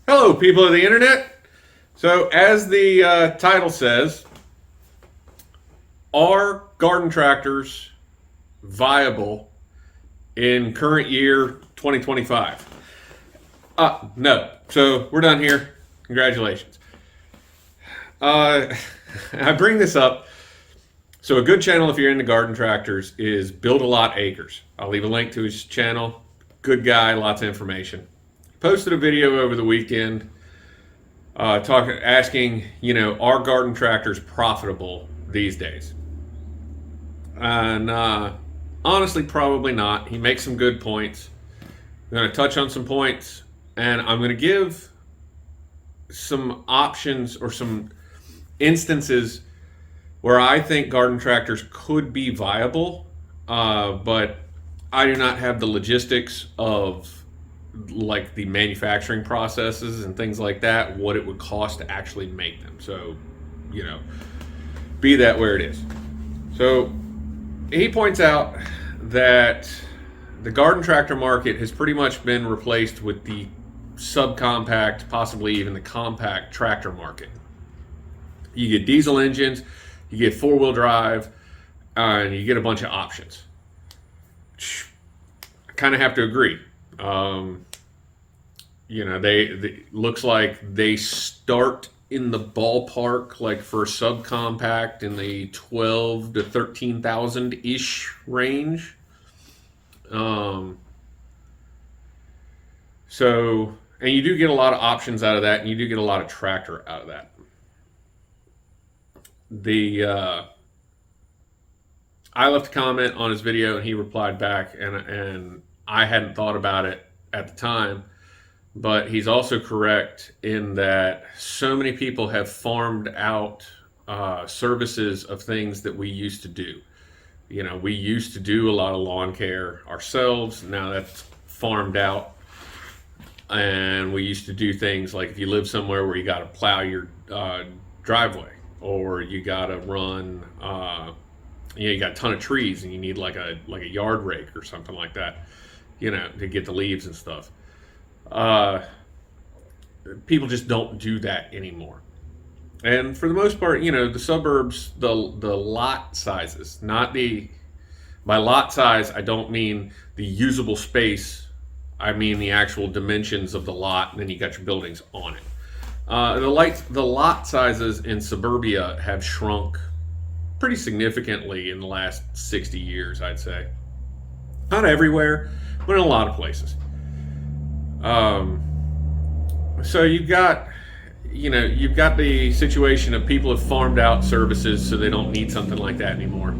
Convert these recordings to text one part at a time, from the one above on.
Hello, people of the internet. So, as the title says, are garden tractors viable in current year 2025? No. So, we're done here. Congratulations. I bring this up. So, a good channel if you're into garden tractors is Build a Lot Acres. I'll leave a link to his channel. Good guy, lots of information. Posted a video over the weekend asking, are garden tractors profitable these days? And honestly, probably not. He makes some good points. I'm going to touch on some points, and I'm going to give some options or some instances where I think garden tractors could be viable, but I do not have the logistics of like the manufacturing processes and things like that, what it would cost to actually make them. So, be that where it is. So, he points out that the garden tractor market has pretty much been replaced with the subcompact, possibly even the compact tractor market. You get diesel engines, you get four-wheel drive, and you get a bunch of options. I kind of have to agree. They looks like they start in the ballpark, like for subcompact in the 12 to 13,000 ish range. And you do get a lot of options out of that, and you do get a lot of tractor out of that. I left a comment on his video, and he replied back, and I hadn't thought about it at the time, but he's also correct in that so many people have farmed out services of things that we used to do. We used to do a lot of lawn care ourselves. Now that's farmed out. And we used to do things like if you live somewhere where you got to plow your driveway, or you got to run, you got a ton of trees and you need like a yard rake or something like that, to get the leaves and stuff. People just don't do that anymore. And for the most part, the suburbs, the lot sizes, by lot size, I don't mean the usable space. I mean the actual dimensions of the lot, and then you got your buildings on it. The lot sizes in suburbia have shrunk pretty significantly in the last 60 years, I'd say. Not everywhere, but in a lot of places. So you've got the situation of people have farmed out services, so they don't need something like that anymore.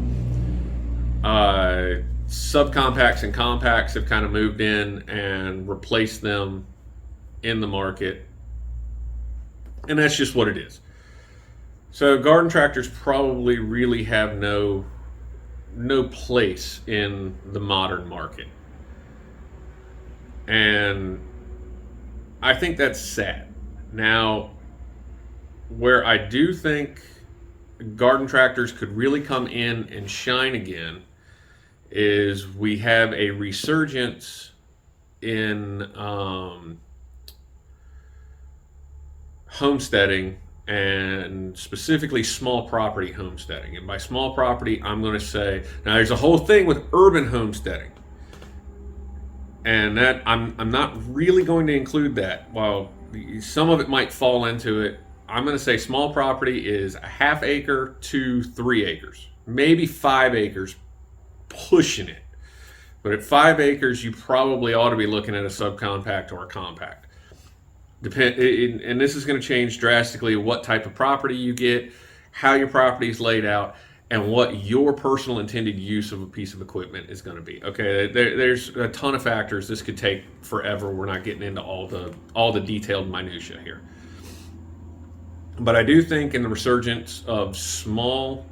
Subcompacts and compacts have kind of moved in and replaced them in the market, and that's just what it is. So garden tractors probably really have no place in the modern market, and I think that's sad. Now, where I do think garden tractors could really come in and shine again is we have a resurgence in homesteading, and specifically small property homesteading. And by small property, I'm going to say, now there's a whole thing with urban homesteading, and that I'm not really going to include that. While some of it might fall into it, I'm going to say small property is a half acre to 3 acres, maybe 5 acres, pushing it. But at 5 acres, you probably ought to be looking at a subcompact or a compact. And this is going to change drastically what type of property you get, how your property is laid out, and what your personal intended use of a piece of equipment is going to be. Okay, there's a ton of factors. This could take forever. We're not getting into all the detailed minutia here. But I do think in the resurgence of small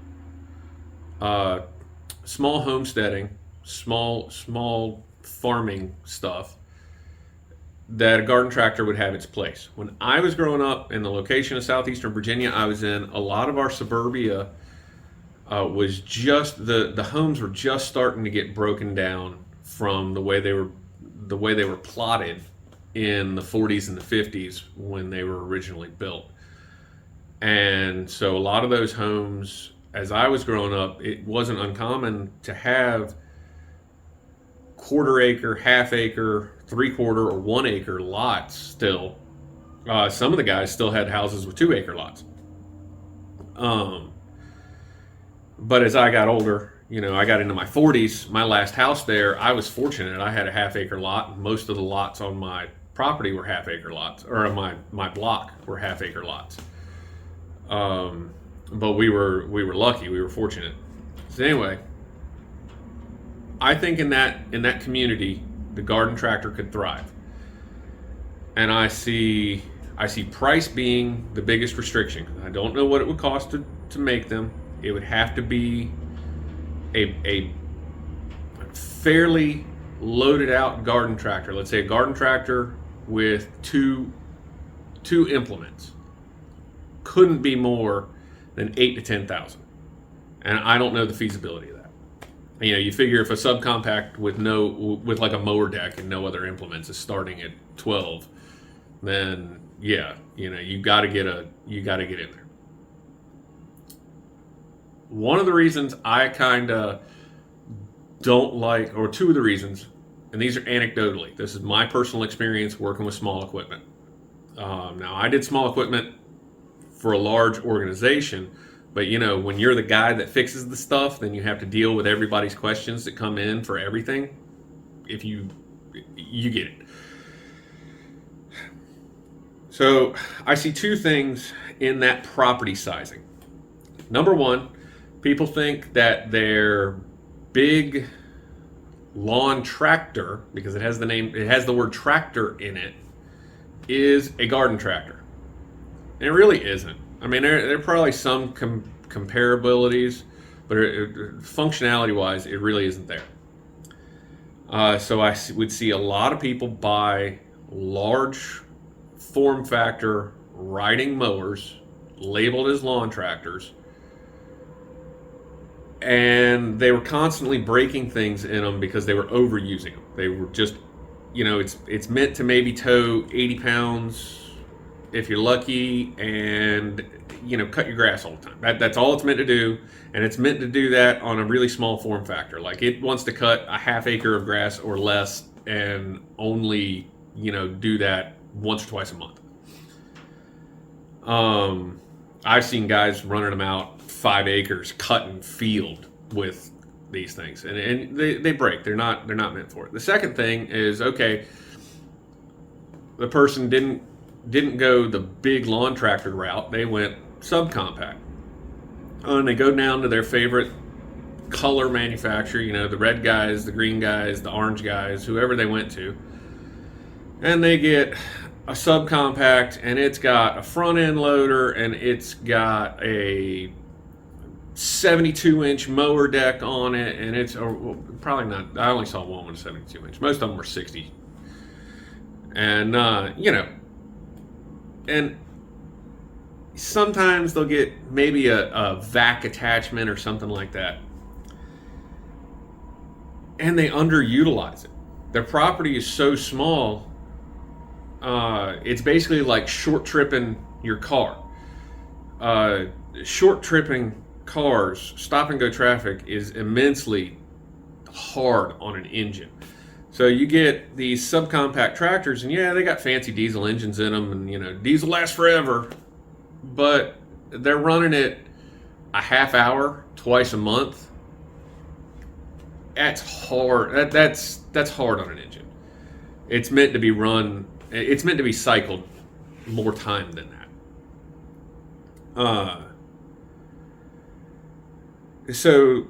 homesteading, small farming stuff, that a garden tractor would have its place. When I was growing up in the location of southeastern Virginia I was in, a lot of our suburbia was just the homes were just starting to get broken down from the way they were plotted in the 40s and the 50s when they were originally built. And so a lot of those homes, as I was growing up, it wasn't uncommon to have quarter acre, half acre, 3/4 or 1 acre lots still. Some of the guys still had houses with 2 acre lots. But as I got older, I got into my 40s. My last house there, I was fortunate. I had a half acre lot. Most of the lots on my property were half acre lots, or my block were half acre lots. But we were lucky. We were fortunate. So anyway, I think in that community, the garden tractor could thrive. And I see price being the biggest restriction. I don't know what it would cost to make them. It would have to be a fairly loaded out garden tractor. Let's say a garden tractor with two implements. Couldn't be more than 8,000 to 10,000. And I don't know the feasibility of that. You figure if a subcompact with like a mower deck and no other implements is starting at 12, then yeah, you got to get in there. One of the reasons I kind of don't like, or two of the reasons, and these are anecdotally, this is my personal experience working with small equipment. Now I did small equipment for a large organization, but when you're the guy that fixes the stuff, then you have to deal with everybody's questions that come in for everything. If you get it. So I see two things in that property sizing. Number one, people think that their big lawn tractor, because it has the word tractor in it, is a garden tractor. And it really isn't. I mean, there are probably some comparabilities, but functionality-wise, it really isn't there. So I would see a lot of people buy large form factor riding mowers labeled as lawn tractors, and they were constantly breaking things in them because they were overusing them. They were just, it's meant to maybe tow 80 pounds if you're lucky, and cut your grass all the time. That's all it's meant to do, and it's meant to do that on a really small form factor. Like it wants to cut a half acre of grass or less, and only do that once or twice a month. I've seen guys running them out 5 acres cutting field with these things, and they break. They're not meant for it. The second thing is, okay, the person didn't go the big lawn tractor route. They went subcompact. And they go down to their favorite color manufacturer, the red guys, the green guys, the orange guys, whoever they went to. And they get a subcompact, and it's got a front end loader, and it's got a 72-inch mower deck on it, and it's probably not. I only saw one with a 72-inch. Most of them were 60. And and sometimes they'll get maybe a vac attachment or something like that, and they underutilize it. Their property is so small. It's basically like short tripping your car. Short tripping cars, stop and go traffic is immensely hard on an engine. So you get these subcompact tractors, and yeah, they got fancy diesel engines in them, and diesel lasts forever, but they're running it a half hour twice a month. That's hard. That's hard on an engine. It's meant to be run. It's meant to be cycled more time than that. So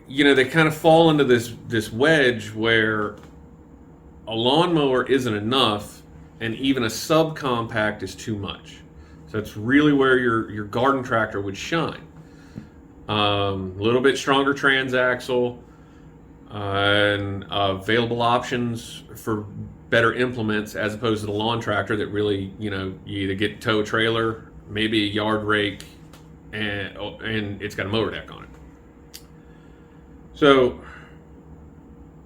they kind of fall into this wedge where a lawnmower isn't enough, and even a subcompact is too much. So it's really where your garden tractor would shine. A little bit stronger transaxle, and available options for better implements as opposed to the lawn tractor that really, you either get tow trailer, maybe a yard rake, and it's got a mower deck on it. So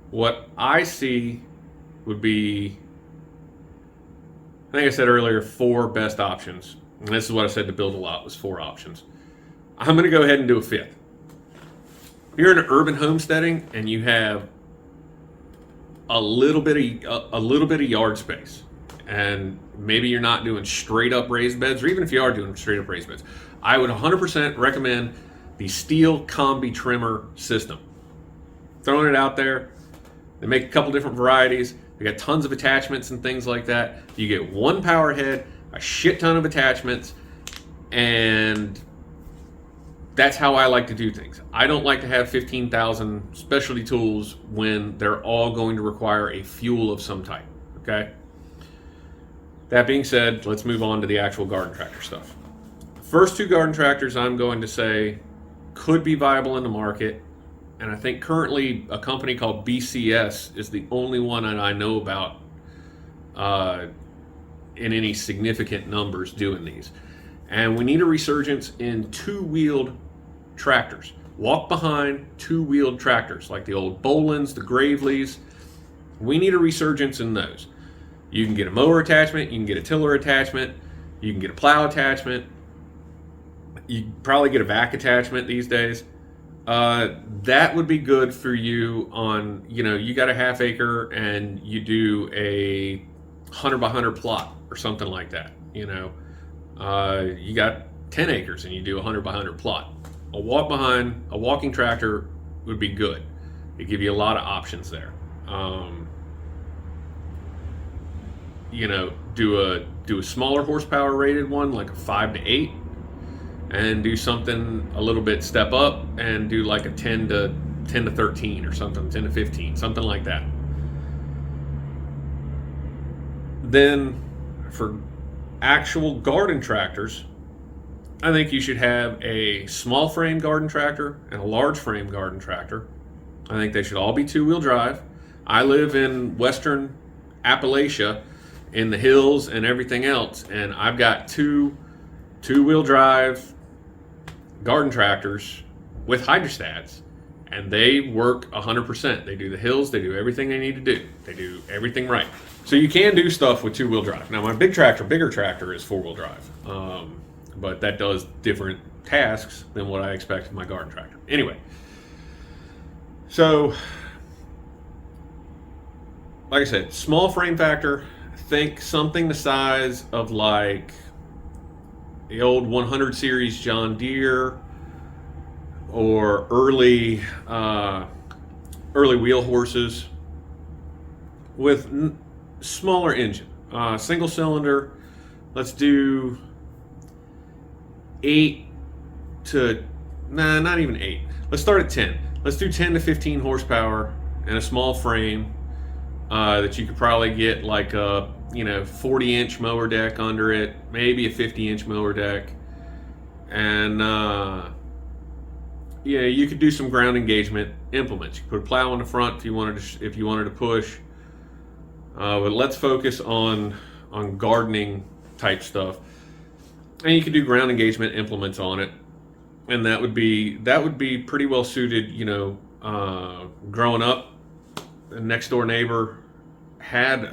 what I see would be think I said earlier 4 best options. And this is what I said to build a lot was 4 options. I'm going to go ahead and do a 5th. If you're in an urban homesteading and you have a little bit of yard space, and maybe you're not doing straight up raised beds, or even if you are doing straight up raised beds, I would 100% recommend the Stihl Combi trimmer system. Throwing it out there. They make a couple different varieties. They got tons of attachments and things like that. You get one power head, a shit ton of attachments, and that's how I like to do things. I don't like to have 15,000 specialty tools when they're all going to require a fuel of some type, okay? That being said, let's move on to the actual garden tractor stuff. First 2 garden tractors I'm going to say could be viable in the market, and I think currently a company called BCS is the only one that I know about in any significant numbers doing these. And we need a resurgence in 2-wheeled tractors. Walk behind 2-wheeled tractors like the old Bolins, the Graveleys. We need a resurgence in those. You can get a mower attachment, you can get a tiller attachment, you can get a plow attachment, you can probably get a vac attachment these days. That would be good for you on, you got a half acre and you do a 100 by 100 plot or something like that. You got 10 acres and you do a 100 by 100 plot. A walking tractor would be good. It'd give you a lot of options there. Do a smaller horsepower rated one, like a 5 to 8, and do something a little bit step up and do like a 10 to 13 or something, 10 to 15, something like that. Then for actual garden tractors, I think you should have a small frame garden tractor and a large frame garden tractor. I think they should all be 2-wheel drive. I live in western Appalachia in the hills and everything else, and I've got 2-wheel drive garden tractors with hydrostats, and they work 100%. They do the hills, they do everything they need to do. They do everything right. So you can do stuff with 2-wheel drive. Now my bigger tractor is 4-wheel drive, but that does different tasks than what I expect of my garden tractor. Anyway, so like I said, small frame factor. Think something the size of like the old 100 series John Deere or early wheel horses with smaller engine, single cylinder. Let's do 8 to not even 8. Let's start at 10. Let's do 10 to 15 horsepower and a small frame that you could probably get like a 40-inch mower deck under it, maybe a 50-inch mower deck, and you could do some ground engagement implements. You could put a plow in the front if you wanted to push. But let's focus on gardening type stuff, and you could do ground engagement implements on it, and that would be pretty well suited. Growing up, the next door neighbor had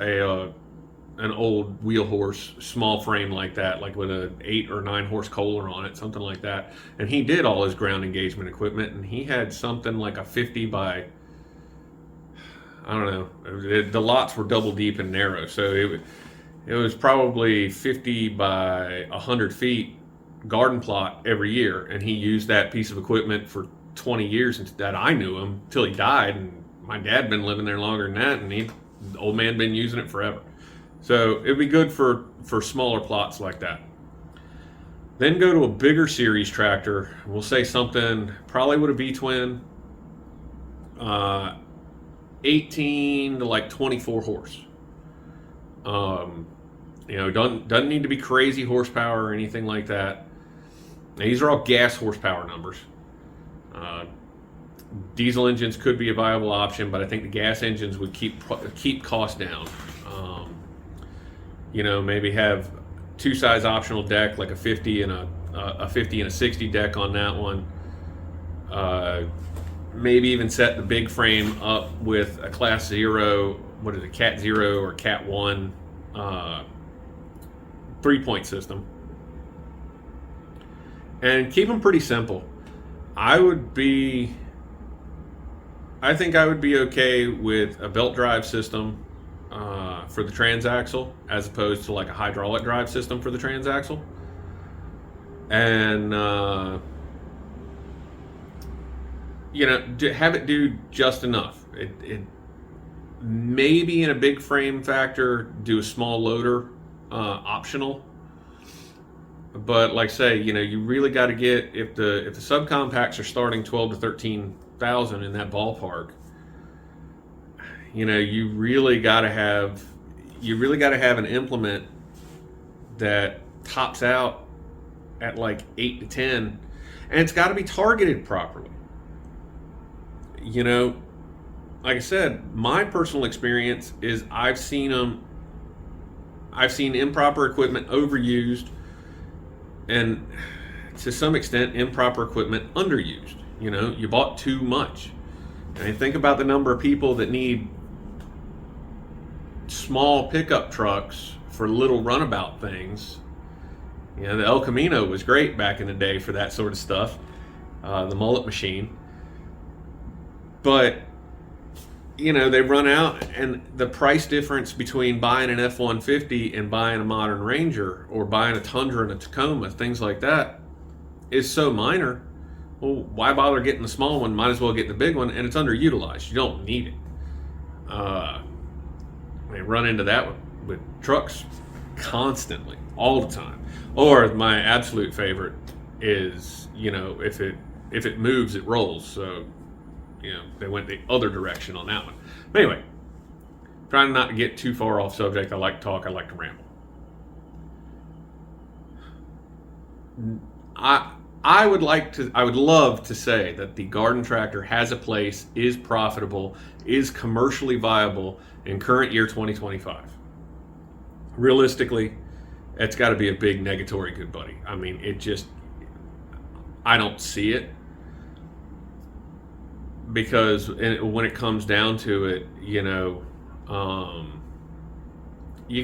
an old wheel horse, small frame like that, like with an 8 or 9 horse Kohler on it, something like that. And he did all his ground engagement equipment, and he had something like a 50 by, I don't know, the lots were double deep and narrow, so it was probably 50 by 100 feet garden plot every year, and he used that piece of equipment for 20 years that I knew him till he died, and my dad been living there longer than that, and the old man been using it forever. So it'd be good for smaller plots like that. Then go to a bigger series tractor. We'll say something probably with a V-twin, 18 to like 24 horse. Doesn't need to be crazy horsepower or anything like that. Now, these are all gas horsepower numbers. Diesel engines could be a viable option, but I think the gas engines would keep costs down. Maybe have 2-size optional deck, like a 50 and a 50 and a 60 deck on that one. Maybe even set the big frame up with a Class 0, Cat 0 or Cat 1 3-point system. And keep them pretty simple. I think I would be okay with a belt drive system for the transaxle as opposed to like a hydraulic drive system for the transaxle. And, have it do just enough. It maybe in a big frame factor, do a small loader optional. But like I say, you really got to get, if the subcompacts are starting 12 to 13,000 in that ballpark, you really got to have an implement that tops out at like 8 to 10, and it's got to be targeted properly. Like I said, my personal experience is I've seen improper equipment overused, and to some extent improper equipment underused. You bought too much. And think about the number of people that need small pickup trucks for little runabout things. The El Camino was great back in the day for that sort of stuff, the mullet machine. But they run out, and the price difference between buying an F-150 and buying a modern Ranger, or buying a Tundra and a Tacoma, things like that, is so minor. Well, why bother getting the small one? Might as well get the big one, and it's underutilized. You don't need it. I run into that with trucks constantly, all the time. Or my absolute favorite is, if it moves, it rolls. So they went the other direction on that one. But anyway, trying not to get too far off subject. I like to talk. I like to ramble. I would love to say that the garden tractor has a place, is profitable, is commercially viable in current year 2025. Realistically, it's got to be a big negatory, good buddy. I mean, I don't see it. Because when it comes down to it, you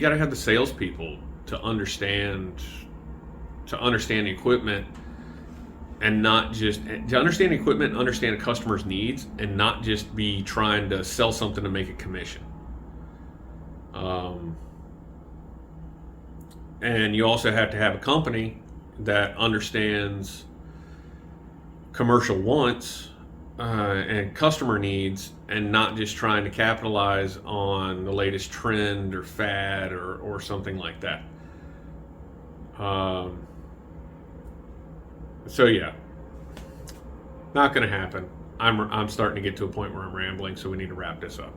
got to have the salespeople to understand the equipment, and not just to understand the equipment, and understand a customer's needs, and not just be trying to sell something to make a commission. And you also have to have a company that understands commercial wants and customer needs, and not just trying to capitalize on the latest trend or fad or something like that. So yeah, not going to happen. I'm starting to get to a point where I'm rambling, so we need to wrap this up.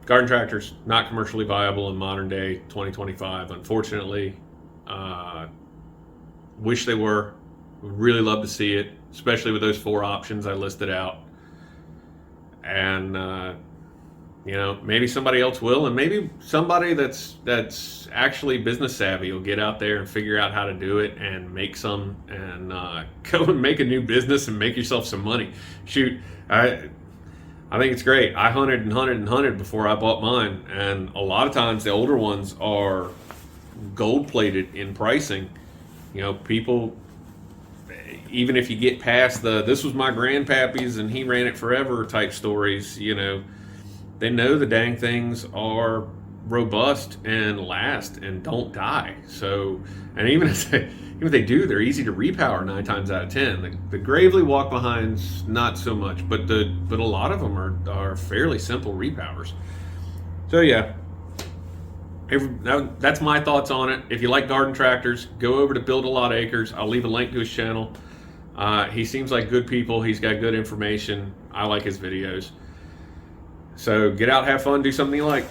Garden tractors, not commercially viable in modern day 2025, unfortunately. Wish they were. Would really love to see it, especially with those 4 options I listed out. And maybe somebody else will, and maybe somebody that's actually business savvy will get out there and figure out how to do it and make some, and go and make a new business and make yourself some money. Shoot, I think it's great. I hunted before I bought mine, and a lot of times the older ones are gold plated in pricing. People, even if you get past this was my grandpappy's and he ran it forever type stories, they know the dang things are robust and last and don't die. So, and even if they do, they're easy to repower 9 times out of 10. The Gravely walk behinds, not so much, but a lot of them are fairly simple repowers. So yeah, that's my thoughts on it. If you like garden tractors, go over to Build a Lot Acres. I'll leave a link to his channel. He seems like good people. He's got good information. I like his videos. So get out, have fun, do something you like.